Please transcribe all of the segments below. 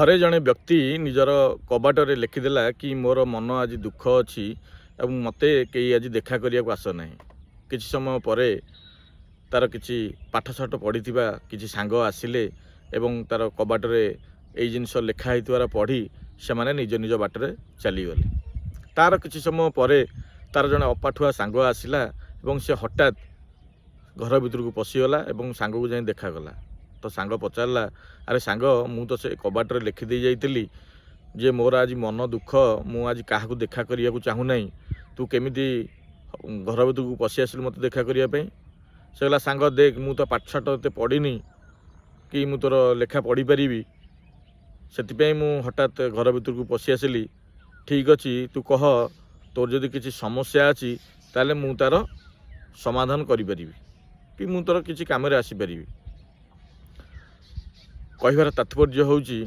ଥରେ ଜଣେ ବ୍ୟକ୍ତି ନିଜର କବାଟରେ ଲେଖିଦେଲା କି ମୋର ମନ ଆଜି ଦୁଃଖ ଅଛି ଏବଂ ମୋତେ କେହି ଆଜି ଦେଖା କରିବାକୁ ଆସ ନାହିଁ। କିଛି ସମୟ ପରେ ତାର କିଛି ପାଠଶାଠ ପଢ଼ିଥିବା କିଛି ସାଙ୍ଗ ଆସିଲେ ଏବଂ ତାର କବାଟରେ ଏଇ ଜିନିଷ ଲେଖା ହେଇଥିବାର ପଢ଼ି ସେମାନେ ନିଜ ନିଜ ବାଟରେ ଚାଲିଗଲେ। ତାର କିଛି ସମୟ ପରେ ତାର ଜଣେ ଅପାଠୁଆ ସାଙ୍ଗ ଆସିଲା ଏବଂ ସେ ହଠାତ୍ ଘର ଭିତରକୁ ପଶିଗଲା ଏବଂ ସାଙ୍ଗକୁ ଯାଇ ଦେଖାଗଲା। ତ ସାଙ୍ଗ ପଚାରିଲା, ଆରେ ସାଙ୍ଗ, ମୁଁ ତ ସେ କବାଟରେ ଲେଖିଦେଇ ଯାଇଥିଲି ଯେ ମୋର ଆଜି ମନ ଦୁଃଖ, ମୁଁ ଆଜି କାହାକୁ ଦେଖା କରିବାକୁ ଚାହୁଁନାହିଁ, ତୁ କେମିତି ଘର ଭିତରକୁ ପଶି ଆସିଲୁ ମୋତେ ଦେଖା କରିବା ପାଇଁ? ସେ କହିଲା, ସାଙ୍ଗ ଦେଖ, ମୁଁ ତ ପାଠଶାଠ ଏତେ ପଢ଼ିନି କି ମୁଁ ତୋର ଲେଖା ପଢ଼ିପାରିବି, ସେଥିପାଇଁ ମୁଁ ହଠାତ୍ ଘର ଭିତରକୁ ପଶି ଆସିଲି। ଠିକ୍ ଅଛି, ତୁ କହ, ତୋର ଯଦି କିଛି ସମସ୍ୟା ଅଛି ତାହେଲେ ମୁଁ ତାର ସମାଧାନ କରିପାରିବି କି ମୁଁ ତୋର କିଛି କାମରେ ଆସିପାରିବି। କହିବାର ତାତ୍ପର୍ଯ୍ୟ ହେଉଛି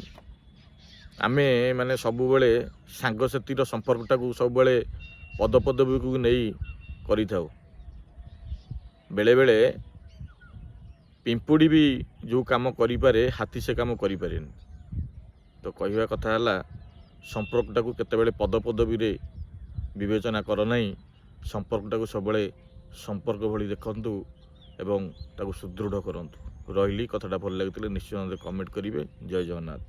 ଆମେ ମାନେ ସବୁବେଳେ ସାଙ୍ଗସାଥୀର ସମ୍ପର୍କଟାକୁ ସବୁବେଳେ ପଦପଦବୀକୁ ନେଇ କରିଥାଉ। ବେଳେବେଳେ ପିମ୍ପୁଡ଼ି ବି ଯେଉଁ କାମ କରିପାରେ ହାତୀ ସେ କାମ କରିପାରେନି। ତ କହିବା କଥା ହେଲା, ସମ୍ପର୍କଟାକୁ କେତେବେଳେ ପଦପଦବୀରେ ବିବେଚନା କର ନାହିଁ, ସମ୍ପର୍କଟାକୁ ସବୁବେଳେ ସମ୍ପର୍କ ଭଳି ଦେଖନ୍ତୁ ଏବଂ ତାକୁ ସୁଦୃଢ଼ କରନ୍ତୁ। ରହିଲି, କଥାଟା ଭଲ ଲାଗିଥିଲେ ନିଶ୍ଚୟ କମେଣ୍ଟ କରିବେ। ଜୟ ଜଗନ୍ନାଥ।